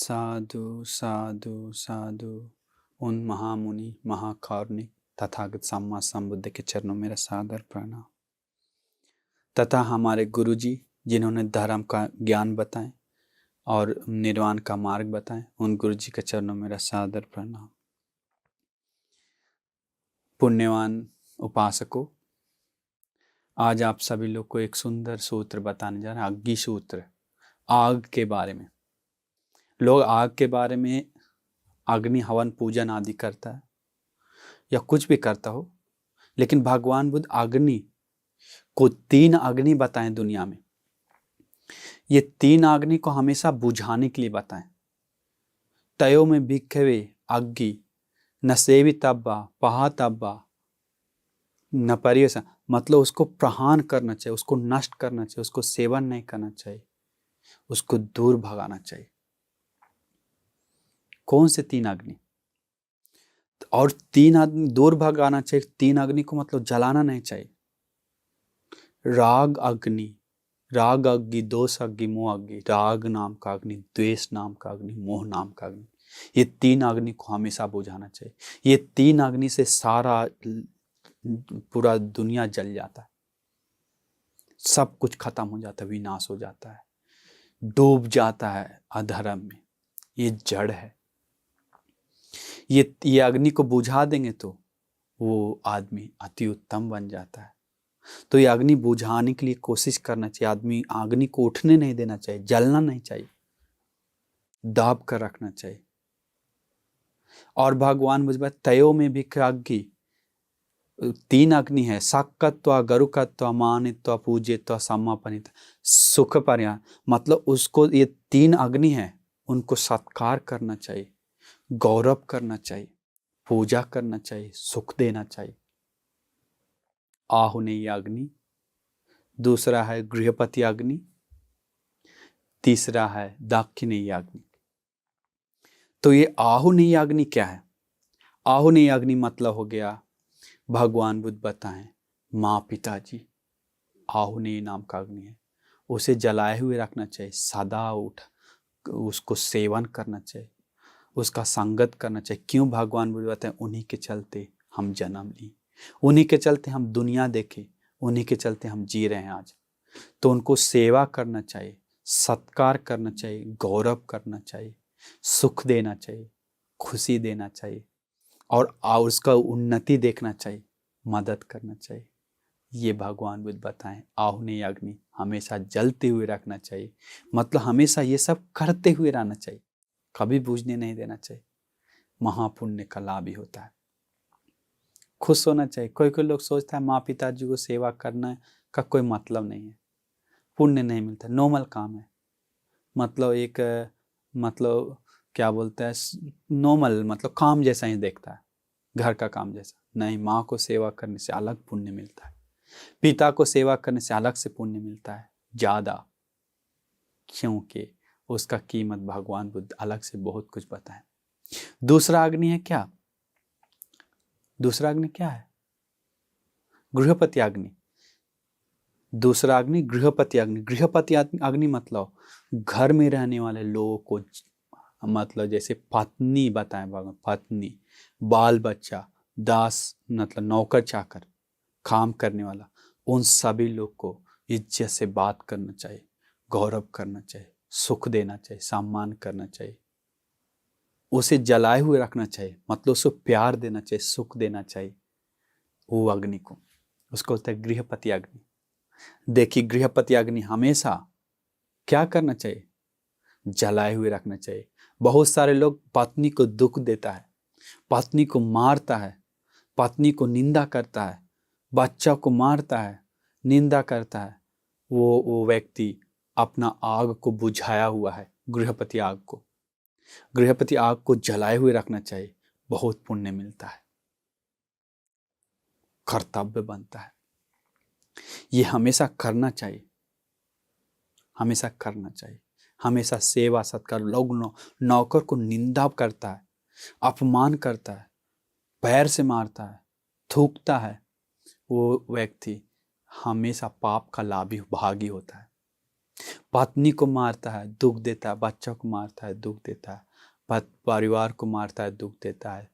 साधु साधु साधु। उन महामुनि महाकारुणिक तथागत सम्मा संबुद्ध के चरणों में मेरा सादर प्रणाम। तथा हमारे गुरुजी जिन्होंने धर्म का ज्ञान बताएं और निर्वाण का मार्ग बताएं, उन गुरुजी के चरणों में मेरा सादर प्रणाम। पुण्यवान उपासकों, आज आप सभी लोग को एक सुंदर सूत्र बताने जा रहे हैं, अग्नि सूत्र। आग के बारे में, लोग आग के बारे में अग्नि हवन पूजन आदि करता है या कुछ भी करता हो, लेकिन भगवान बुद्ध अग्नि को 3 अग्नि बताएं दुनिया में। ये 3 अग्नि को हमेशा बुझाने के लिए बताएं। तयो में भिक्खवे अग्नि न सेवितब्बा पहातब्बा न परियस, मतलब उसको प्रहान करना चाहिए, उसको नष्ट करना चाहिए, उसको सेवन नहीं करना चाहिए, उसको दूर भगाना चाहिए। कौन से 3 अग्नि? और 3 अग्नि दूर भगाना चाहिए। 3 अग्नि को मतलब जलाना नहीं चाहिए। राग अग्नि, राग अग्नि, दोष अग्नि, मोह अग्नि। राग नाम का अग्नि, द्वेष नाम का अग्नि, मोह नाम का अग्नि, ये 3 अग्नि को हमेशा बुझाना चाहिए। ये 3 अग्नि से सारा पूरा दुनिया जल जाता है, सब कुछ खत्म हो जाता है, विनाश हो जाता है, डूब जाता है अधर्म में। ये जड़ है। ये अग्नि को बुझा देंगे तो वो आदमी अति उत्तम बन जाता है। तो ये अग्नि बुझाने के लिए कोशिश करना चाहिए। आदमी अग्नि को उठने नहीं देना चाहिए, जलना नहीं चाहिए, दाब कर रखना चाहिए। और भगवान मुझे तयो में भी अग्नि 3 अग्नि है, सक्कत्व, गरुकत्व, मानित्व, पूज्यत्व, सम्मापनित, सुख पर्या। मतलब उसको ये 3 अग्नि है, उनको सत्कार करना चाहिए, गौरव करना चाहिए, पूजा करना चाहिए, सुख देना चाहिए। आहुनेय अग्नि, दूसरा है गृहपति अग्नि, तीसरा है दाक्षिणेय अग्नि। तो ये आहुनेय अग्नि क्या है? आहुनेय अग्नि मतलब हो गया, भगवान बुद्ध बताएं, माँ पिताजी आहुनेय नाम का अग्नि है, उसे जलाए हुए रखना चाहिए, सदा उठ उसको सेवन करना चाहिए, उसका संगत करना चाहिए। क्यों? भगवान बुद्ध बताएं, उन्हीं के चलते हम जन्म लिए, उन्हीं के चलते हम दुनिया देखे, उन्हीं के चलते हम जी रहे हैं आज। तो उनको सेवा करना चाहिए, सत्कार करना चाहिए, गौरव करना चाहिए, सुख देना चाहिए, खुशी देना चाहिए, और उसका उन्नति देखना चाहिए, मदद करना चाहिए। ये भगवान बुद्ध बताएं, आहुनेय अग्नि हमेशा जलते हुए रखना चाहिए। मतलब हमेशा ये सब करते हुए रहना चाहिए, कभी बुझने नहीं देना चाहिए। महापुण्य का लाभ ही होता है। खुश होना चाहिए। कोई कोई लोग सोचता है माँ पिताजी को सेवा करना का कोई मतलब नहीं है, पुण्य नहीं मिलता, नॉर्मल काम है। मतलब एक मतलब क्या बोलता है, नॉर्मल मतलब काम जैसा ही देखता है, घर का काम जैसा नहीं। माँ को सेवा करने से अलग पुण्य मिलता है, पिता को सेवा करने से अलग से पुण्य मिलता है ज्यादा, क्योंकि उसका कीमत भगवान बुद्ध अलग से बहुत कुछ बताएं। दूसरा अग्नि है क्या? दूसरा अग्नि क्या है? गृहपति अग्नि। दूसरा अग्नि गृहपति अग्नि। गृहपति अग्नि मतलब घर में रहने वाले लोगों को, मतलब जैसे पत्नी बताएं भगवान, पत्नी, बाल बच्चा, दास मतलब नौकर चाकर, काम करने वाला, उन सभी लोग को इज्जत से बात करना चाहिए, गौरव करना चाहिए, सुख देना चाहिए, सम्मान करना चाहिए, उसे जलाए हुए रखना चाहिए, मतलब उसको प्यार देना चाहिए, सुख देना चाहिए। वो अग्नि को, उसको बोलते हैं गृहपति अग्नि। देखिए, गृहपति अग्नि हमेशा क्या करना चाहिए? जलाए हुए रखना चाहिए। बहुत सारे लोग पत्नी को दुख देता है, पत्नी को मारता है, पत्नी को निंदा करता है, बच्चा को मारता है, निंदा करता है। वो व्यक्ति अपना आग को बुझाया हुआ है, गृहपति आग को। गृहपति आग को जलाए हुए रखना चाहिए, बहुत पुण्य मिलता है, कर्तव्य बनता है। ये हमेशा करना चाहिए, हमेशा करना चाहिए। हमेशा सेवा सत्कार। लोग नौकर को निंदा करता है, अपमान करता है, पैर से मारता है, थूकता है, वो व्यक्ति हमेशा पाप का लाभी भागी होता है। पत्नी को मारता है, दुख देता है, बच्चों को मारता है, दुख देता है, परिवार को मारता है, दुख देता है,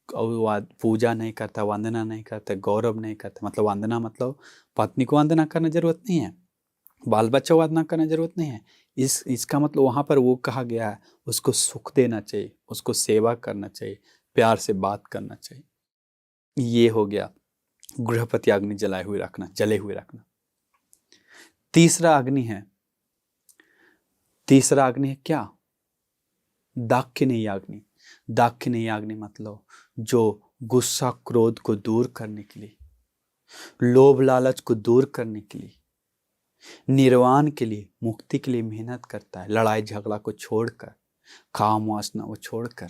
और पूजा नहीं करता, वंदना नहीं करता, गौरव नहीं करता। मतलब वंदना मतलब पत्नी को वंदना करने जरूरत नहीं है, बाल बच्चा को वंदना करने जरूरत नहीं है। इसका मतलब वहाँ पर वो कहा गया है, उसको सुख देना चाहिए, उसको सेवा करना चाहिए, प्यार से बात करना चाहिए। ये हो गया गृहपति अग्नि जलाए हुए रखना, जले हुए रखना। तीसरा अग्नि है क्या? दाक्षिणीय अग्नि। दाक्षिणीय अग्नि मतलब जो गुस्सा क्रोध को दूर करने के लिए, लोभ लालच को दूर करने के लिए, निर्वाण के लिए, मुक्ति के लिए मेहनत करता है। लड़ाई झगड़ा को छोड़कर, काम वासना को छोड़कर,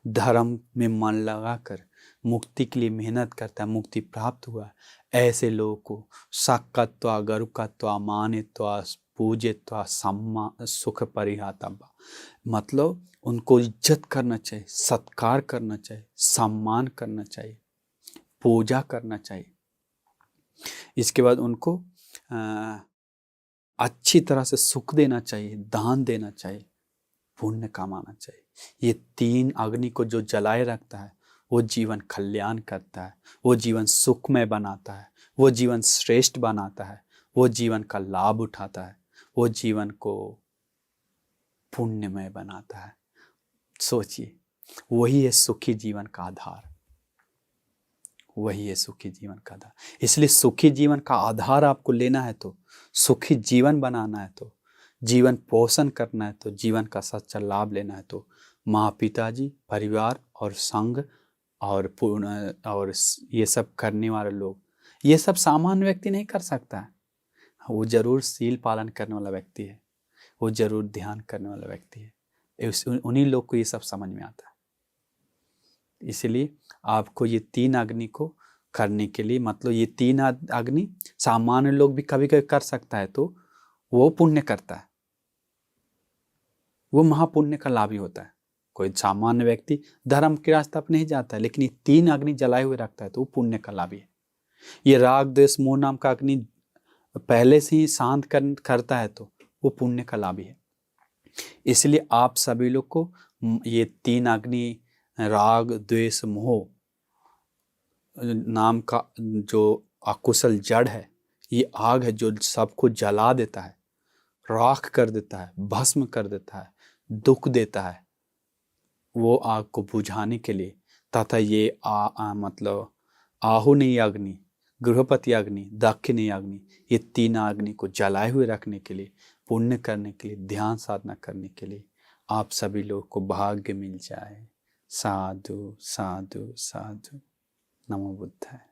धर्म में मन लगाकर मुक्ति के लिए मेहनत करता है, मुक्ति प्राप्त हुआ। ऐसे लोगों को सक्कत्वा, गरुकत्वा, मानित्वा, पूजित्वा, सम्मान, सुख परिहातव्य, मतलब उनको इज्जत करना चाहिए, सत्कार करना चाहिए, सम्मान करना चाहिए, पूजा करना चाहिए। इसके बाद उनको अच्छी तरह से सुख देना चाहिए, दान देना चाहिए, पुण्य कमाना चाहिए। ये तीन अग्नि को जो जलाए रखता है वो जीवन कल्याण करता है, वो जीवन सुखमय बनाता है, वो जीवन श्रेष्ठ बनाता है, वो जीवन का लाभ उठाता है, वो जीवन को पुण्यमय बनाता है। सोचिए, वही है सुखी जीवन का आधार, वही है सुखी जीवन का आधार। इसलिए सुखी जीवन का आधार आपको लेना है तो, सुखी जीवन बनाना है तो, जीवन पोषण करना है तो, जीवन का सच्चा लाभ लेना है तो माँ पिताजी, परिवार और संघ और ये सब करने वाले लोग, ये सब सामान्य व्यक्ति नहीं कर सकता है। वो जरूर शील पालन करने वाला व्यक्ति है, वो जरूर ध्यान करने वाला व्यक्ति है, उन्हीं लोग को ये सब समझ में आता है। इसलिए आपको ये तीन अग्नि को करने के लिए, मतलब ये तीन अग्नि सामान्य लोग भी कभी कभी कर सकता है तो वो पुण्य करता है, वो महापुण्य का लाभ ही होता है। कोई सामान्य व्यक्ति धर्म के रास्ते पर नहीं जाता है, लेकिन ये तीन अग्नि जलाए हुए रखता है तो वो पुण्य का लाभ ही है। ये राग द्वेष मोह नाम का अग्नि पहले से ही शांत करता है तो वो पुण्य का लाभ ही है। इसलिए आप सभी लोग को ये तीन अग्नि, राग द्वेष मोह नाम का जो अकुशल जड़ है, ये आग है जो सबको जला देता है, राख कर देता है, भस्म कर देता है, दुख देता है, वो आग को बुझाने के लिए तथा ये मतलब आहुनीय अग्नि, गृहपति अग्नि, दाक्षिणीय अग्नि, ये तीन अग्नि को जलाए हुए रखने के लिए, पुण्य करने के लिए, ध्यान साधना करने के लिए आप सभी लोग को भाग्य मिल जाए। साधु साधु साधु। नमो बुद्धाय।